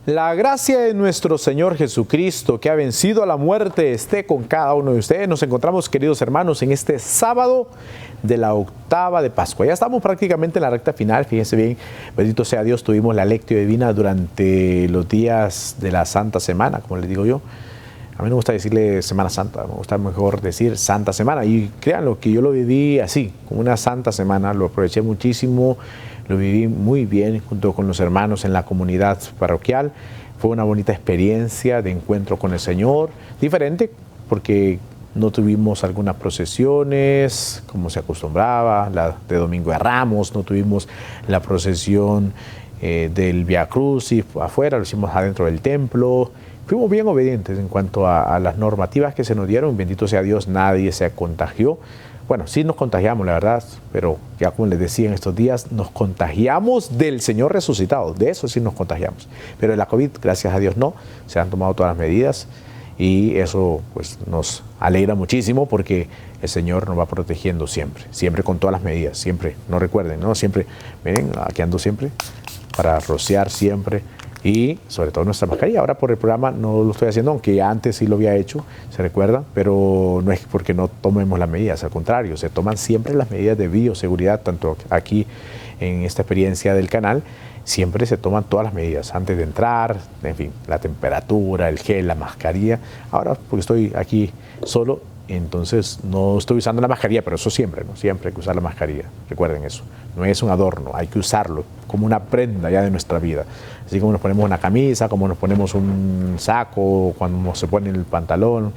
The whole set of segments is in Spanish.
La gracia de nuestro Señor Jesucristo, que ha vencido a la muerte, esté con cada uno de ustedes. Nos encontramos, queridos hermanos, en este sábado de la octava de Pascua. Ya estamos prácticamente en la recta final. Fíjense bien, bendito sea Dios, tuvimos la lectio divina durante los días de la Santa Semana, como les digo yo. A mí me gusta decirle Semana Santa, me gusta mejor decir Santa Semana. Y créanlo que yo lo viví así, como una Santa Semana, lo aproveché muchísimo. Lo viví muy bien junto con los hermanos en la comunidad parroquial. Fue una bonita experiencia de encuentro con el Señor. Diferente porque no tuvimos algunas procesiones como se acostumbraba, la de Domingo de Ramos, no tuvimos la procesión del Vía Crucis afuera, lo hicimos adentro del templo. Fuimos bien obedientes en cuanto a las normativas que se nos dieron. Bendito sea Dios, nadie se contagió. Bueno, sí nos contagiamos, la verdad, pero ya como les decía en estos días, nos contagiamos del Señor resucitado, de eso sí nos contagiamos. Pero de la COVID, gracias a Dios no, se han tomado todas las medidas y eso pues nos alegra muchísimo porque el Señor nos va protegiendo siempre, siempre con todas las medidas, siempre, no recuerden, ¿no? Siempre, miren, aquí ando siempre, para rociar siempre. Y sobre todo nuestra mascarilla. Ahora por el programa no lo estoy haciendo, aunque antes sí lo había hecho, se recuerda, pero no es porque no tomemos las medidas, al contrario, se toman siempre las medidas de bioseguridad, tanto aquí en esta experiencia del canal, siempre se toman todas las medidas antes de entrar, en fin, la temperatura, el gel, la mascarilla. Ahora, porque estoy aquí solo, entonces no estoy usando la mascarilla, pero eso siempre, ¿no? Siempre hay que usar la mascarilla, recuerden eso. No es un adorno, hay que usarlo como una prenda ya de nuestra vida. Así como nos ponemos una camisa, como nos ponemos un saco, cuando se pone el pantalón,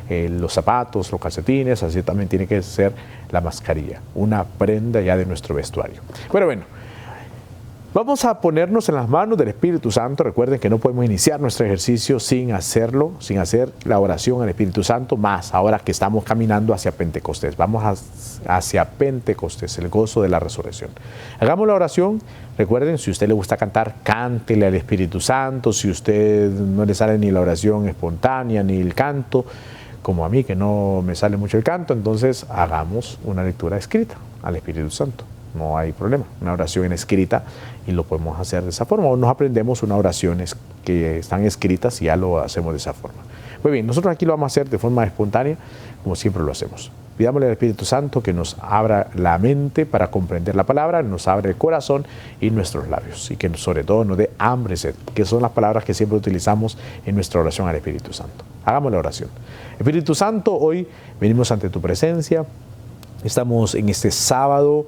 los zapatos, los calcetines, así también tiene que ser la mascarilla, una prenda ya de nuestro vestuario. Bueno. Vamos a ponernos en las manos del Espíritu Santo. Recuerden que no podemos iniciar nuestro ejercicio sin hacerlo, sin hacer la oración al Espíritu Santo, más ahora que estamos caminando hacia Pentecostés. Vamos hacia Pentecostés, el gozo de la resurrección. Hagamos la oración. Recuerden, si a usted le gusta cantar, cántele al Espíritu Santo. Si a usted no le sale ni la oración espontánea, ni el canto, como a mí que no me sale mucho el canto, entonces hagamos una lectura escrita al Espíritu Santo. No hay problema, una oración en escrita y lo podemos hacer de esa forma. O nos aprendemos unas oraciones que están escritas y ya lo hacemos de esa forma. Muy bien, nosotros aquí lo vamos a hacer de forma espontánea, como siempre lo hacemos. Pidámosle al Espíritu Santo que nos abra la mente para comprender la palabra, nos abra el corazón y nuestros labios. Y que sobre todo nos dé hambre y sed, que son las palabras que siempre utilizamos en nuestra oración al Espíritu Santo. Hagamos la oración. Espíritu Santo, hoy venimos ante tu presencia. Estamos en este sábado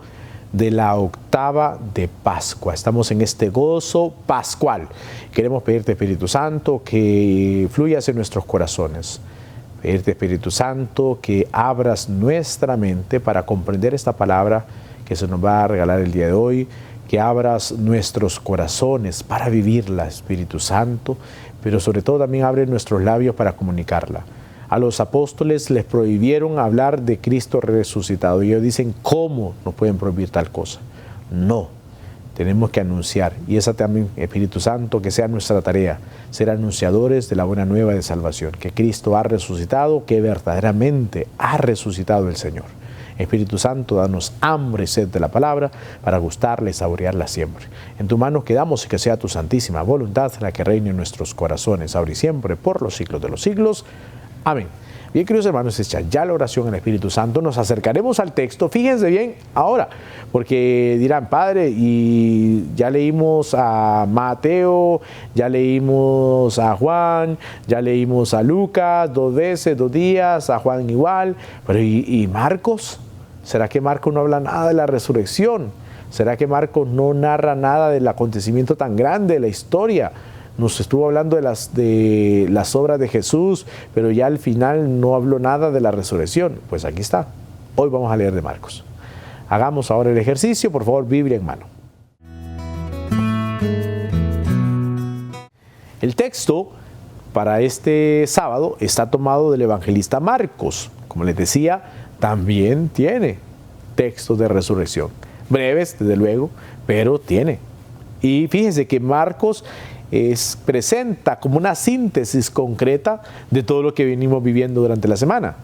de la octava de Pascua. Estamos en este gozo pascual. Queremos pedirte, Espíritu Santo, que fluyas en nuestros corazones. Pedirte, Espíritu Santo, que abras nuestra mente para comprender esta palabra que se nos va a regalar el día de hoy, que abras nuestros corazones para vivirla, Espíritu Santo, pero sobre todo también abre nuestros labios para comunicarla. A los apóstoles les prohibieron hablar de Cristo resucitado y ellos dicen, ¿cómo nos pueden prohibir tal cosa? No, tenemos que anunciar, y esa también, Espíritu Santo, que sea nuestra tarea, ser anunciadores de la buena nueva de salvación, que Cristo ha resucitado, que verdaderamente ha resucitado el Señor. Espíritu Santo, danos hambre y sed de la palabra para gustarla y saborearla siempre. En tu mano quedamos y que sea tu santísima voluntad la que reine en nuestros corazones, ahora y siempre, por los siglos de los siglos. Amén. Bien, queridos hermanos, hecha ya la oración al Espíritu Santo, nos acercaremos al texto. Fíjense bien ahora, porque dirán, Padre, y ya leímos a Mateo, ya leímos a Juan, ya leímos a Lucas 2 veces, 2 días, a Juan igual, pero ¿y Marcos? ¿Será que Marcos no habla nada de la resurrección? ¿Será que Marcos no narra nada del acontecimiento tan grande de la historia? Nos estuvo hablando de las obras de Jesús, pero ya al final no habló nada de la resurrección. Pues aquí está. Hoy vamos a leer de Marcos. Hagamos ahora el ejercicio, por favor, Biblia en mano. El texto para este sábado está tomado del evangelista Marcos. Como les decía, también tiene textos de resurrección. Breves, desde luego, pero tiene. Y fíjense que Marcos presenta como una síntesis concreta de todo lo que venimos viviendo durante la semana.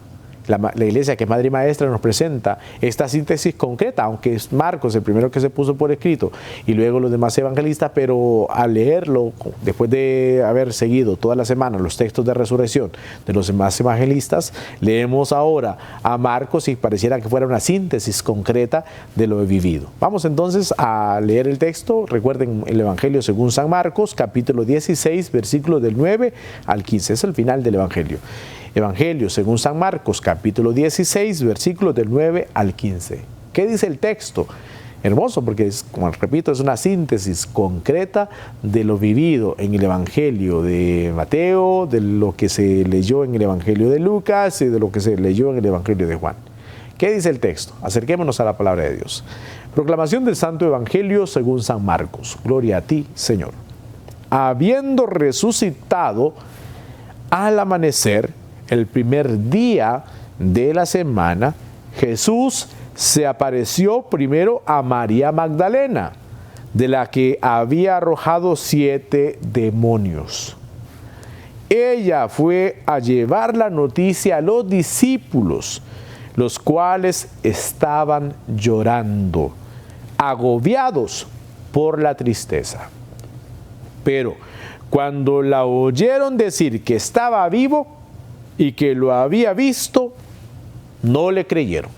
La iglesia, que es madre y maestra, nos presenta esta síntesis concreta, aunque es Marcos el primero que se puso por escrito y luego los demás evangelistas, pero al leerlo, después de haber seguido toda la semana los textos de resurrección de los demás evangelistas, leemos ahora a Marcos y pareciera que fuera una síntesis concreta de lo vivido. Vamos entonces a leer el texto. Recuerden el Evangelio según San Marcos, capítulo 16, versículos del 9 al 15. Es el final del Evangelio. Evangelio según San Marcos, capítulo 16, versículos del 9 al 15. ¿Qué dice el texto? Hermoso, porque como repito, es una síntesis concreta de lo vivido en el Evangelio de Mateo, de lo que se leyó en el Evangelio de Lucas y de lo que se leyó en el Evangelio de Juan. ¿Qué dice el texto? Acerquémonos a la palabra de Dios. Proclamación del Santo Evangelio según San Marcos. Gloria a ti, Señor. Habiendo resucitado al amanecer, el primer día de la semana, Jesús se apareció primero a María Magdalena, de la que había arrojado 7 demonios. Ella fue a llevar la noticia a los discípulos, los cuales estaban llorando, agobiados por la tristeza. Pero cuando la oyeron decir que estaba vivo y que lo había visto, no le creyeron.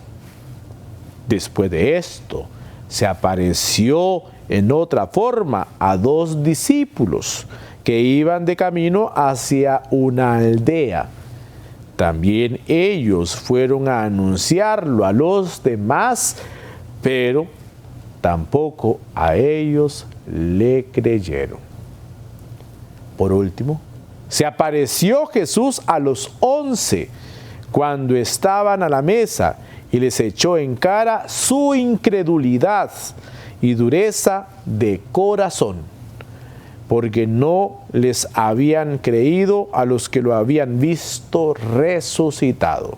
Después de esto, se apareció en otra forma a 2 discípulos que iban de camino hacia una aldea. También ellos fueron a anunciarlo a los demás, pero tampoco a ellos le creyeron. Por último, se apareció Jesús a los 11 cuando estaban a la mesa y les echó en cara su incredulidad y dureza de corazón, porque no les habían creído a los que lo habían visto resucitado.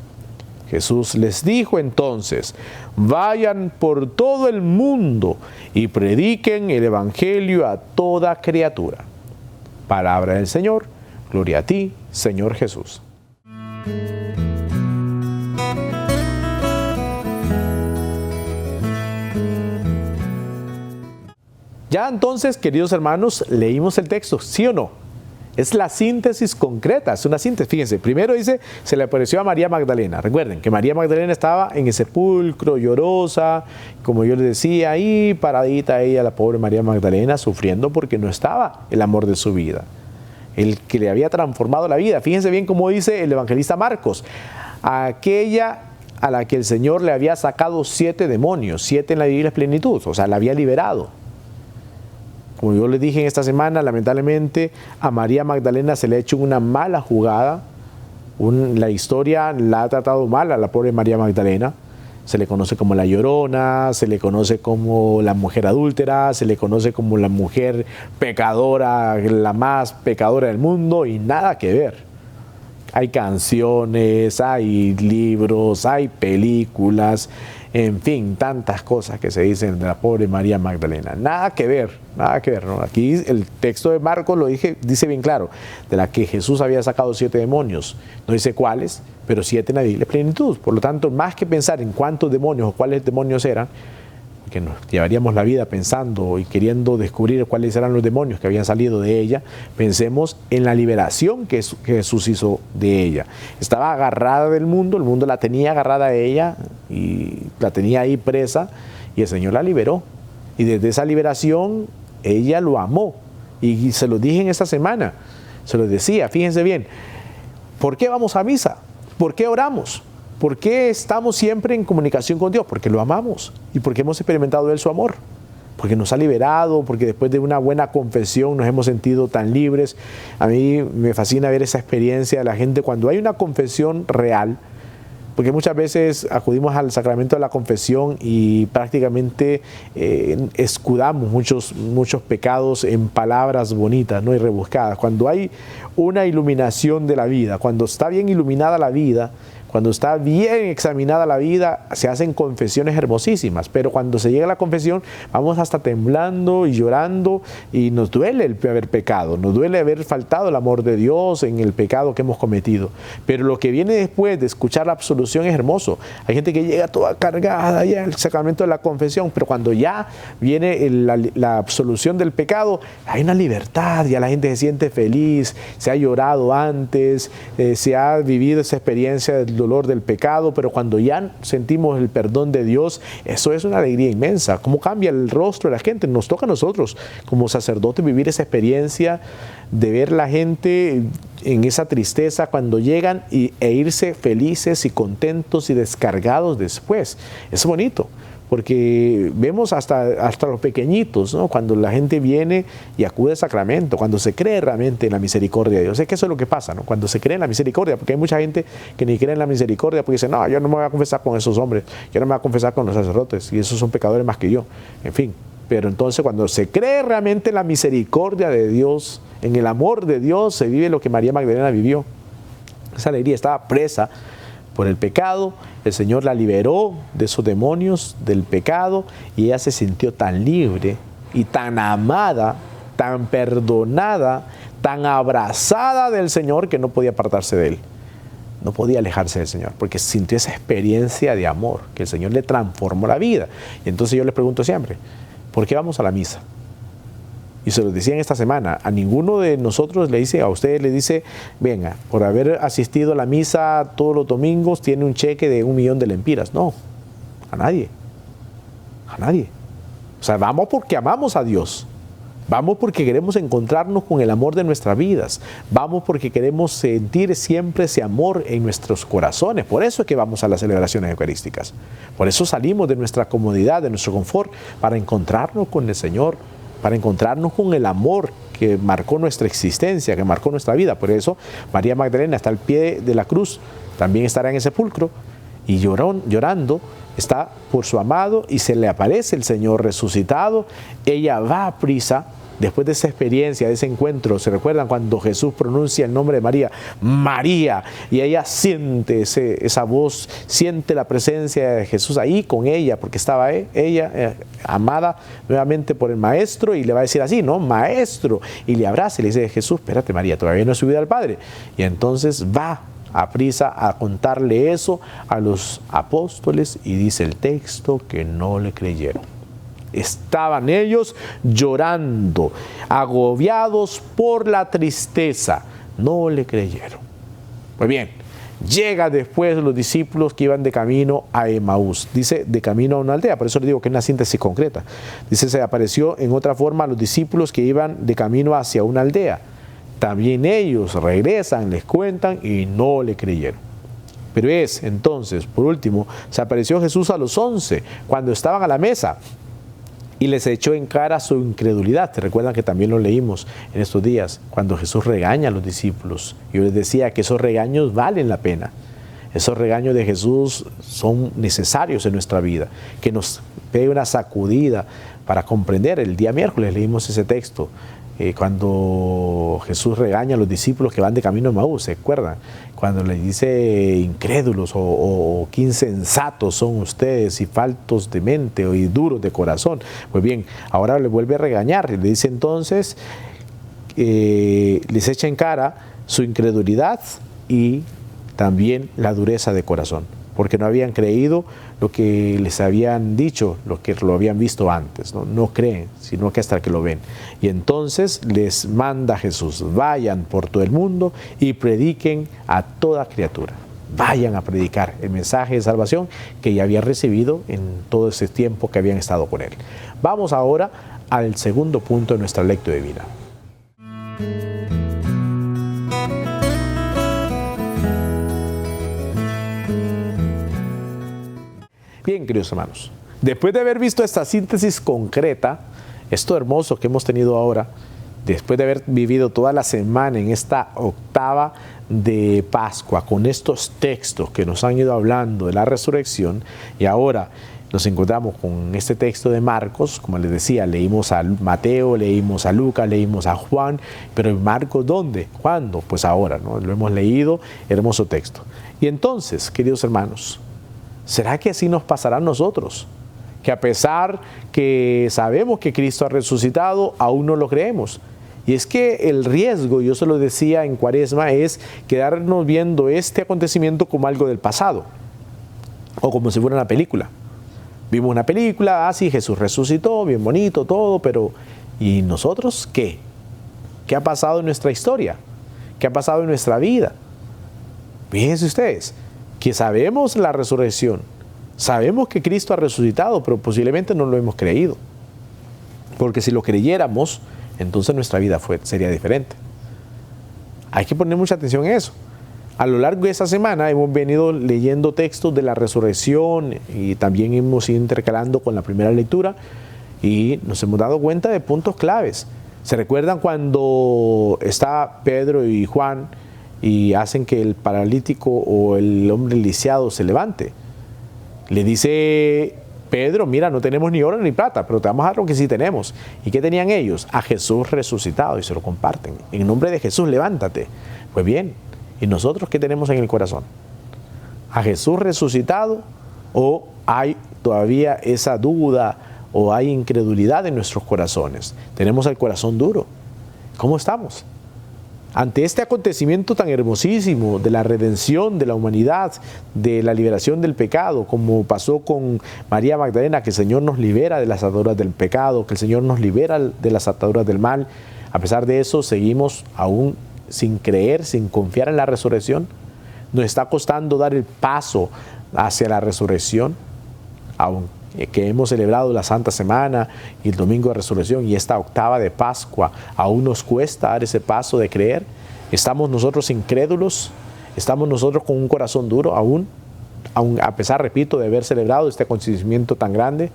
Jesús les dijo entonces: vayan por todo el mundo y prediquen el Evangelio a toda criatura. Palabra del Señor. Gloria a ti, Señor Jesús. Ya entonces, queridos hermanos, leímos el texto, ¿sí o no? Es la síntesis concreta, es una síntesis. Fíjense, primero dice, se le apareció a María Magdalena. Recuerden que María Magdalena estaba en el sepulcro, llorosa, como yo les decía, ahí paradita ella, la pobre María Magdalena, sufriendo porque no estaba el amor de su vida, el que le había transformado la vida. Fíjense bien cómo dice el evangelista Marcos: aquella a la que el Señor le había sacado 7 demonios, 7 en la Biblia es plenitud, o sea, la había liberado. Como yo les dije en esta semana, lamentablemente a María Magdalena se le ha hecho una mala jugada. La historia la ha tratado mal a la pobre María Magdalena. Se le conoce como la Llorona, se le conoce como la mujer adúltera, se le conoce como la mujer pecadora, la más pecadora del mundo, y nada que ver. Hay canciones, hay libros, hay películas, en fin, tantas cosas que se dicen de la pobre María Magdalena. Nada que ver, ¿no? Aquí el texto de Marcos lo dice bien claro, de la que Jesús había sacado 7 demonios. No dice cuáles, pero 7 en la Biblia plenitud. Por lo tanto, más que pensar en cuántos demonios o cuáles demonios eran, que nos llevaríamos la vida pensando y queriendo descubrir cuáles eran los demonios que habían salido de ella, pensemos en la liberación que Jesús hizo de ella. Estaba agarrada del mundo, el mundo la tenía agarrada a ella y la tenía ahí presa, y el Señor la liberó. Y desde esa liberación ella lo amó. Y se lo dije en esta semana, se lo decía, fíjense bien, ¿por qué vamos a misa? ¿Por qué oramos? ¿Por qué estamos siempre en comunicación con Dios? Porque lo amamos y porque hemos experimentado de Él su amor, porque nos ha liberado, porque después de una buena confesión nos hemos sentido tan libres. A mí me fascina ver esa experiencia de la gente cuando hay una confesión real, porque muchas veces acudimos al sacramento de la confesión y prácticamente escudamos muchos pecados en palabras bonitas, ¿no? Y rebuscadas. Cuando hay una iluminación de la vida, cuando está bien iluminada la vida, cuando está bien examinada la vida, se hacen confesiones hermosísimas, pero cuando se llega a la confesión, vamos hasta temblando y llorando, y nos duele el haber pecado, nos duele haber faltado el amor de Dios en el pecado que hemos cometido. Pero lo que viene después de escuchar la absolución es hermoso. Hay gente que llega toda cargada ya al sacramento de la confesión, pero cuando ya viene la absolución del pecado, hay una libertad, ya la gente se siente feliz, se ha llorado antes, se ha vivido esa experiencia del dolor del pecado, pero cuando ya sentimos el perdón de Dios, eso es una alegría inmensa. ¿Cómo cambia el rostro de la gente? Nos toca a nosotros como sacerdotes vivir esa experiencia de ver la gente en esa tristeza cuando llegan e irse felices y contentos y descargados después. Es bonito, porque vemos hasta los pequeñitos, ¿no? Cuando la gente viene y acude al sacramento, cuando se cree realmente en la misericordia de Dios. Es que eso es lo que pasa, ¿no? Cuando se cree en la misericordia, porque hay mucha gente que ni cree en la misericordia, porque dice, no, yo no me voy a confesar con esos hombres, yo no me voy a confesar con los sacerdotes, y esos son pecadores más que yo, en fin. Pero entonces cuando se cree realmente en la misericordia de Dios, en el amor de Dios, se vive lo que María Magdalena vivió. Esa alegría, estaba presa por el pecado, el Señor la liberó de esos demonios, del pecado, y ella se sintió tan libre y tan amada, tan perdonada, tan abrazada del Señor que no podía apartarse de Él. No podía alejarse del Señor, porque sintió esa experiencia de amor, que el Señor le transformó la vida. Y entonces yo les pregunto siempre, ¿por qué vamos a la misa? Y se lo decía en esta semana, a ninguno de nosotros le dice, a ustedes le dice, venga, por haber asistido a la misa todos los domingos, tiene un cheque de 1.000.000 de lempiras. No, a nadie, a nadie. O sea, vamos porque amamos a Dios. Vamos porque queremos encontrarnos con el amor de nuestras vidas. Vamos porque queremos sentir siempre ese amor en nuestros corazones. Por eso es que vamos a las celebraciones eucarísticas. Por eso salimos de nuestra comodidad, de nuestro confort, para encontrarnos con el Señor, para encontrarnos con el amor que marcó nuestra existencia, que marcó nuestra vida. Por eso María Magdalena está al pie de la cruz, también estará en el sepulcro, y llorando está por su amado, y se le aparece el Señor resucitado. Ella va a prisa, después de esa experiencia, de ese encuentro. ¿Se recuerdan cuando Jesús pronuncia el nombre de María? María. Y ella siente esa voz, siente la presencia de Jesús ahí con ella, porque estaba ella amada nuevamente por el Maestro, y le va a decir así, ¿no? Maestro. Y le abraza y le dice, Jesús, espérate María, todavía no he subido al Padre. Y entonces va a prisa a contarle eso a los apóstoles, y dice el texto que no le creyeron. Estaban ellos llorando, agobiados por la tristeza. No le creyeron. Pues bien, llega después los discípulos que iban de camino a Emaús. Dice de camino a una aldea, por eso le digo que es una síntesis concreta. Dice, se apareció en otra forma a los discípulos que iban de camino hacia una aldea. También ellos regresan, les cuentan y no le creyeron. Pero entonces, por último, se apareció Jesús a los 11 cuando estaban a la mesa y les echó en cara su incredulidad. ¿Te recuerdan que también lo leímos en estos días? Cuando Jesús regaña a los discípulos. Yo les decía que esos regaños valen la pena. Esos regaños de Jesús son necesarios en nuestra vida, que nos pegue una sacudida para comprender. El día miércoles leímos ese texto. Cuando Jesús regaña a los discípulos que van de camino a Emaús, ¿se acuerdan? Cuando les dice incrédulos o qué insensatos son ustedes y faltos de mente y duros de corazón. Pues bien, ahora le vuelve a regañar y le dice entonces, les echa en cara su incredulidad y también la dureza de corazón, porque no habían creído lo que les habían dicho, lo que lo habían visto antes, no creen, sino que hasta que lo ven. Y entonces les manda Jesús, vayan por todo el mundo y prediquen a toda criatura. Vayan a predicar el mensaje de salvación que ya habían recibido en todo ese tiempo que habían estado con Él. Vamos ahora al segundo punto de nuestra lectura divina. Bien, queridos hermanos, después de haber visto esta síntesis concreta, esto hermoso que hemos tenido ahora, después de haber vivido toda la semana en esta octava de Pascua, con estos textos que nos han ido hablando de la resurrección, y ahora nos encontramos con este texto de Marcos. Como les decía, leímos a Mateo, leímos a Lucas, leímos a Juan, pero en Marcos, ¿dónde? ¿Cuándo? Pues ahora, ¿no? Lo hemos leído, hermoso texto. Y entonces, queridos hermanos, ¿será que así nos pasará a nosotros? Que a pesar que sabemos que Cristo ha resucitado, aún no lo creemos. Y es que el riesgo, yo se lo decía en Cuaresma, es quedarnos viendo este acontecimiento como algo del pasado, o como si fuera una película. Vimos una película, sí, Jesús resucitó, bien bonito todo, pero ¿y nosotros qué? ¿Qué ha pasado en nuestra historia? ¿Qué ha pasado en nuestra vida? Fíjense ustedes, que sabemos la resurrección, sabemos que Cristo ha resucitado, pero posiblemente no lo hemos creído. Porque si lo creyéramos, entonces nuestra vida sería diferente. Hay que poner mucha atención en eso. A lo largo de esta semana hemos venido leyendo textos de la resurrección y también hemos ido intercalando con la primera lectura y nos hemos dado cuenta de puntos claves. ¿Se recuerdan cuando está Pedro y Juan y hacen que el paralítico o el hombre lisiado se levante? Le dice Pedro, mira, no tenemos ni oro ni plata, pero te vamos a dar lo que sí tenemos. ¿Y qué tenían ellos? A Jesús resucitado, y se lo comparten. En nombre de Jesús, levántate. Pues bien, ¿y nosotros qué tenemos en el corazón? ¿A Jesús resucitado o hay todavía esa duda o hay incredulidad en nuestros corazones? ¿Tenemos el corazón duro? ¿Cómo estamos? Ante este acontecimiento tan hermosísimo de la redención de la humanidad, de la liberación del pecado, como pasó con María Magdalena, que el Señor nos libera de las ataduras del pecado, que el Señor nos libera de las ataduras del mal, a pesar de eso seguimos aún sin creer, sin confiar en la resurrección. Nos está costando dar el paso hacia la resurrección, aún que hemos celebrado la Santa Semana y el Domingo de Resurrección y esta octava de Pascua, aún nos cuesta dar ese paso de creer. ¿Estamos nosotros incrédulos? ¿Estamos nosotros con un corazón duro aún a pesar, repito, de haber celebrado este acontecimiento tan grande?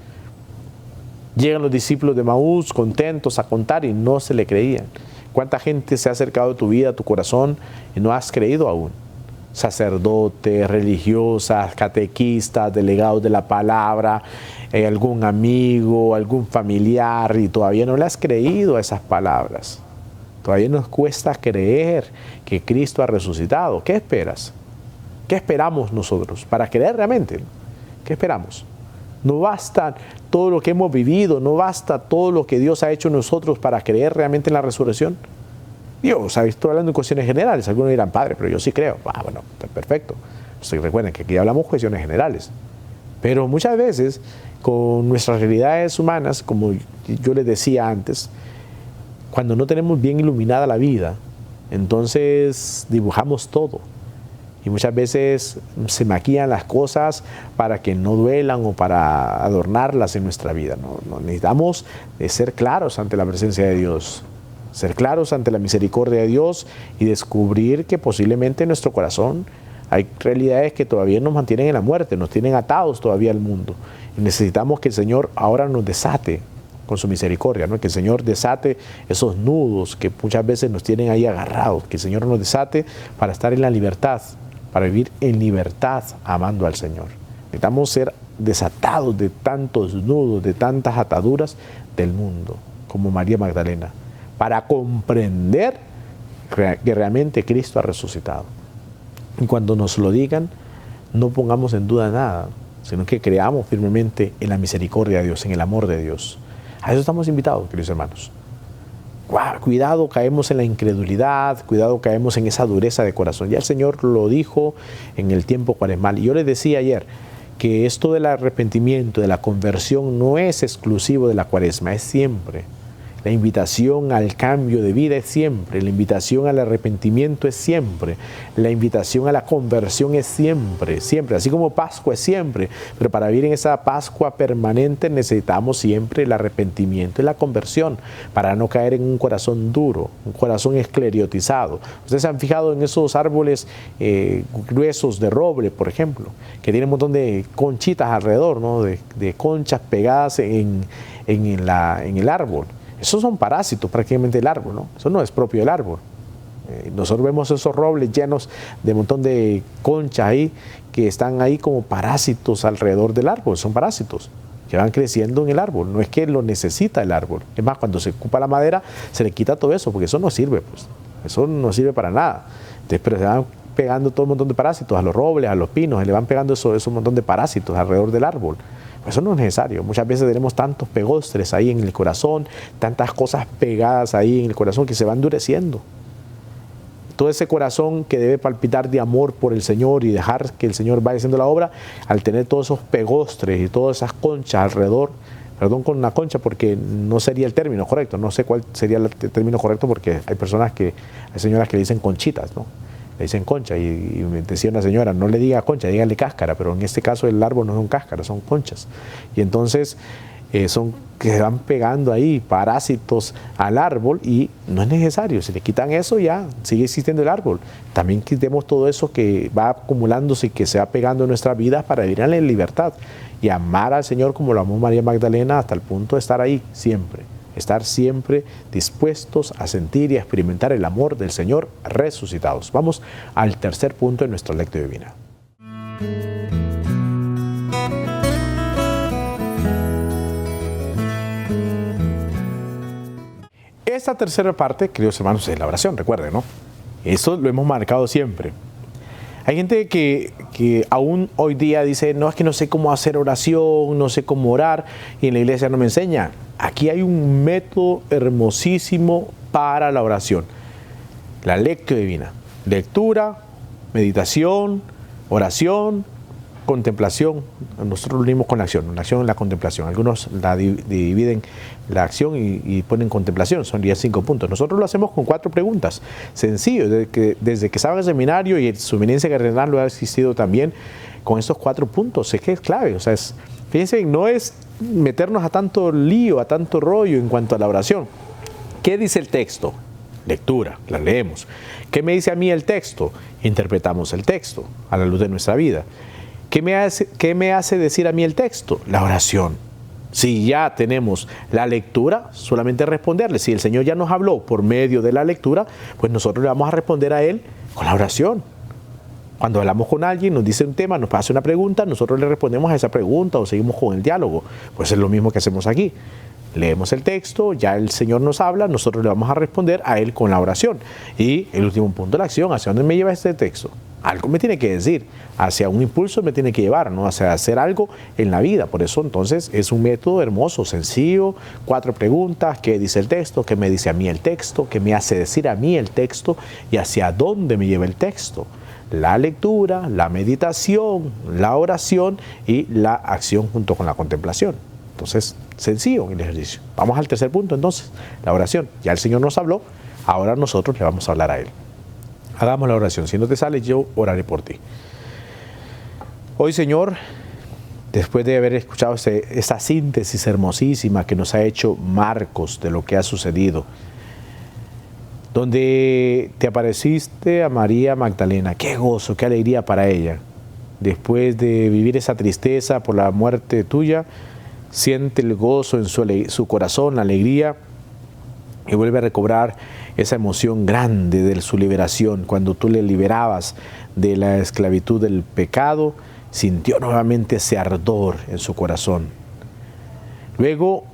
Llegan los discípulos de Maús contentos a contar y no se le creían. ¿Cuánta gente se ha acercado a tu vida, a tu corazón y no has creído aún? Sacerdotes, religiosas, catequistas, delegados de la palabra, algún amigo, algún familiar, y todavía no le has creído a esas palabras. Todavía nos cuesta creer que Cristo ha resucitado. ¿Qué esperas? ¿Qué esperamos nosotros para creer realmente? ¿Qué esperamos? No basta todo lo que hemos vivido, no basta todo lo que Dios ha hecho en nosotros para creer realmente en la resurrección. Dios, estoy hablando en cuestiones generales. Algunos dirán, padre, pero yo sí creo. Bueno, perfecto. Recuerden que aquí hablamos cuestiones generales. Pero muchas veces, con nuestras realidades humanas, como yo les decía antes, cuando no tenemos bien iluminada la vida, entonces dibujamos todo. Y muchas veces se maquillan las cosas para que no duelan o para adornarlas en nuestra vida. No necesitamos ser claros ante la presencia de Dios. Ser claros ante la misericordia de Dios y descubrir que posiblemente en nuestro corazón hay realidades que todavía nos mantienen en la muerte, nos tienen atados todavía al mundo. Y necesitamos que el Señor ahora nos desate con su misericordia, ¿no? Que el Señor desate esos nudos que muchas veces nos tienen ahí agarrados, que el Señor nos desate para estar en la libertad, para vivir en libertad amando al Señor. Necesitamos ser desatados de tantos nudos, de tantas ataduras del mundo, como María Magdalena, para comprender que realmente Cristo ha resucitado. Y cuando nos lo digan, no pongamos en duda nada, sino que creamos firmemente en la misericordia de Dios, en el amor de Dios. A eso estamos invitados, queridos hermanos. Cuidado, caemos en la incredulidad, cuidado, caemos en esa dureza de corazón. Ya el Señor lo dijo en el tiempo cuaresmal. Y yo les decía ayer que esto del arrepentimiento, de la conversión, no es exclusivo de la Cuaresma, es siempre. La invitación al cambio de vida es siempre, la invitación al arrepentimiento es siempre, la invitación a la conversión es siempre, siempre, así como Pascua es siempre, pero para vivir en esa Pascua permanente necesitamos siempre el arrepentimiento y la conversión, para no caer en un corazón duro, un corazón esclerotizado. Ustedes se han fijado en esos árboles gruesos de roble, por ejemplo, que tienen un montón de conchitas alrededor, ¿no? de conchas pegadas en el árbol. Esos son parásitos prácticamente del árbol, ¿no? Eso no es propio del árbol. Nosotros vemos esos robles llenos de un montón de conchas ahí que están ahí como parásitos alrededor del árbol, son parásitos que van creciendo en el árbol, no es que lo necesita el árbol. Es más, cuando se ocupa la madera, se le quita todo eso, porque eso no sirve, pues. Eso no sirve para nada. Entonces, pero se van pegando todo un montón de parásitos, a los robles, a los pinos, le van pegando eso un montón de parásitos alrededor del árbol. Pues eso no es necesario. Muchas veces tenemos tantos pegostres ahí en el corazón, tantas cosas pegadas ahí en el corazón que se van endureciendo. Todo ese corazón que debe palpitar de amor por el Señor y dejar que el Señor vaya haciendo la obra, al tener todos esos pegostres y todas esas conchas alrededor, perdón con una concha porque no sería el término correcto, no sé cuál sería el término correcto porque hay señoras que le dicen conchitas, ¿no? Le dicen concha y me decía una señora, no le diga concha, dígale cáscara, pero en este caso el árbol no son cáscaras, son conchas. Y entonces son que se van pegando ahí parásitos al árbol y no es necesario, si le quitan eso ya sigue existiendo el árbol. También quitemos todo eso que va acumulándose y que se va pegando en nuestra vida para vivir en libertad y amar al Señor como lo amó María Magdalena hasta el punto de estar ahí siempre. Estar siempre dispuestos a sentir y a experimentar el amor del Señor resucitados. Vamos al tercer punto de nuestra lectura divina. Esta tercera parte, queridos hermanos, es la oración, recuerden, ¿no? Eso lo hemos marcado siempre. Hay gente que aún hoy día dice, no, es que no sé cómo hacer oración, no sé cómo orar, y en la iglesia no me enseña. Aquí hay un método hermosísimo para la oración. La lectura divina. Lectura, meditación, oración, contemplación. Nosotros lo unimos con la acción y la contemplación. Algunos la dividen la acción y ponen contemplación, son 5 puntos. Nosotros lo hacemos con 4 preguntas. Sencillo, desde que estaba en el seminario y su eminencia cardenal lo ha existido también con estos 4 puntos. Es que es clave, o sea, fíjense, no es meternos a tanto lío, a tanto rollo en cuanto a la oración. ¿Qué dice el texto? Lectura, la leemos. ¿Qué me dice a mí el texto? Interpretamos el texto a la luz de nuestra vida. ¿Qué me hace decir a mí el texto? La oración. Si ya tenemos la lectura, solamente responderle. Si el Señor ya nos habló por medio de la lectura, pues nosotros le vamos a responder a Él con la oración. Cuando hablamos con alguien, nos dice un tema, nos hace una pregunta, nosotros le respondemos a esa pregunta o seguimos con el diálogo. Pues es lo mismo que hacemos aquí. Leemos el texto, ya el Señor nos habla, nosotros le vamos a responder a Él con la oración. Y el último punto, la acción. ¿Hacia dónde me lleva este texto? Algo me tiene que decir, hacia un impulso me tiene que llevar, ¿no? Hacia hacer algo en la vida. Por eso entonces es un método hermoso, sencillo, 4 preguntas: ¿qué dice el texto? ¿Qué me dice a mí el texto? ¿Qué me hace decir a mí el texto? ¿Y hacia dónde me lleva el texto? La lectura, la meditación, la oración y la acción junto con la contemplación. Entonces, sencillo el ejercicio. Vamos al tercer punto entonces, la oración. Ya el Señor nos habló, ahora nosotros le vamos a hablar a Él. Hagamos la oración. Si no te sale, yo oraré por ti. Hoy, Señor, después de haber escuchado esta síntesis hermosísima que nos ha hecho Marcos de lo que ha sucedido, donde te apareciste a María Magdalena, qué gozo, qué alegría para ella. Después de vivir esa tristeza por la muerte tuya, siente el gozo en su corazón, la alegría, y vuelve a recobrar esa emoción grande de su liberación. Cuando tú le liberabas de la esclavitud del pecado, sintió nuevamente ese ardor en su corazón. Luego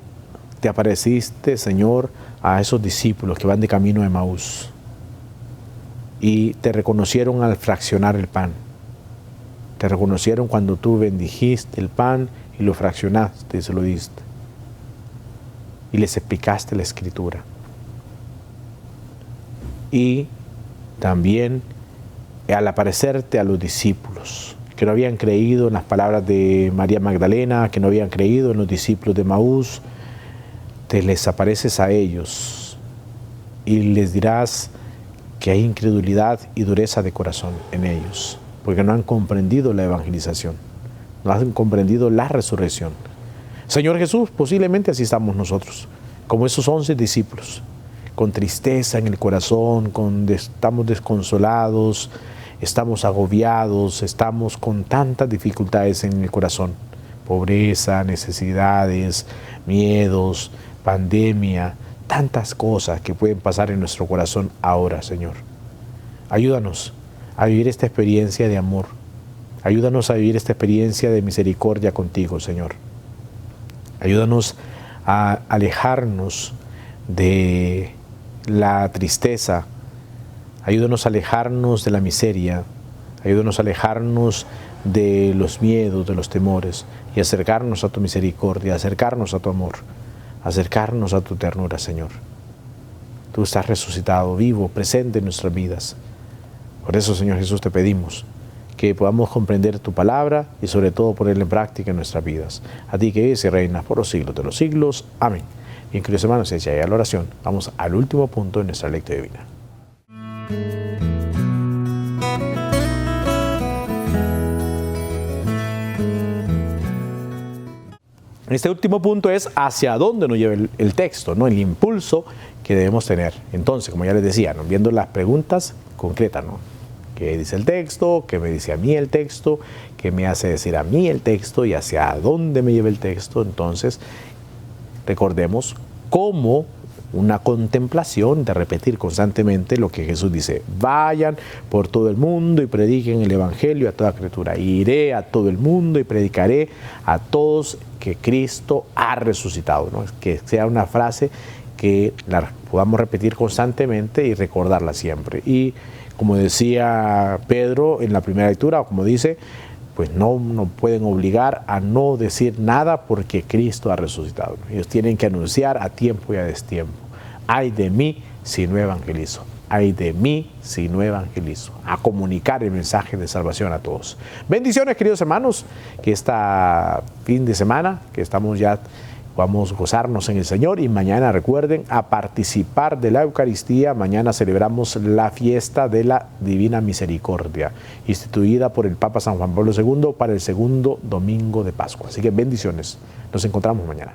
te apareciste, Señor, a esos discípulos que van de camino a Emaús y te reconocieron al fraccionar el pan. Te reconocieron cuando tú bendijiste el pan y lo fraccionaste y se lo diste. Y les explicaste la Escritura. Y también al aparecerte a los discípulos que no habían creído en las palabras de María Magdalena, que no habían creído en los discípulos de Emaús, te les apareces a ellos y les dirás que hay incredulidad y dureza de corazón en ellos, porque no han comprendido la evangelización, no han comprendido la resurrección. Señor Jesús, posiblemente así estamos nosotros, como esos 11 discípulos, con tristeza en el corazón, estamos desconsolados, estamos agobiados, estamos con tantas dificultades en el corazón, pobreza, necesidades, miedos, pandemia, tantas cosas que pueden pasar en nuestro corazón ahora, Señor. Ayúdanos a vivir esta experiencia de amor. Ayúdanos a vivir esta experiencia de misericordia contigo, Señor. Ayúdanos a alejarnos de la tristeza. Ayúdanos a alejarnos de la miseria. Ayúdanos a alejarnos de los miedos, de los temores, y acercarnos a tu misericordia, acercarnos a tu amor, acercarnos a tu ternura, Señor. Tú estás resucitado, vivo, presente en nuestras vidas. Por eso, Señor Jesús, te pedimos que podamos comprender tu palabra y sobre todo ponerla en práctica en nuestras vidas. A ti que vives y reinas por los siglos de los siglos. Amén. Bien, queridos hermanos, si ya la oración, vamos al último punto de nuestra lectura divina. Este último punto es hacia dónde nos lleva el texto, ¿no? El impulso que debemos tener. Entonces, como ya les decía, ¿no? Viendo las preguntas concretas, ¿no? ¿Qué dice el texto? ¿Qué me dice a mí el texto? ¿Qué me hace decir a mí el texto? ¿Y hacia dónde me lleva el texto? Entonces, recordemos cómo una contemplación de repetir constantemente lo que Jesús dice. Vayan por todo el mundo y prediquen el Evangelio a toda criatura. Iré a todo el mundo y predicaré a todos que Cristo ha resucitado, ¿no? Que sea una frase que la podamos repetir constantemente y recordarla siempre. Y como decía Pedro en la primera lectura, o como dice, pues no pueden obligar a no decir nada porque Cristo ha resucitado. Ellos tienen que anunciar a tiempo y a destiempo. Ay de mí si no evangelizo. Ay de mí si no evangelizo. A comunicar el mensaje de salvación a todos. Bendiciones, queridos hermanos, que esta fin de semana, que estamos ya, vamos a gozarnos en el Señor, y mañana recuerden a participar de la Eucaristía. Mañana celebramos la fiesta de la Divina Misericordia, instituida por el Papa San Juan Pablo II para el segundo domingo de Pascua. Así que bendiciones. Nos encontramos mañana.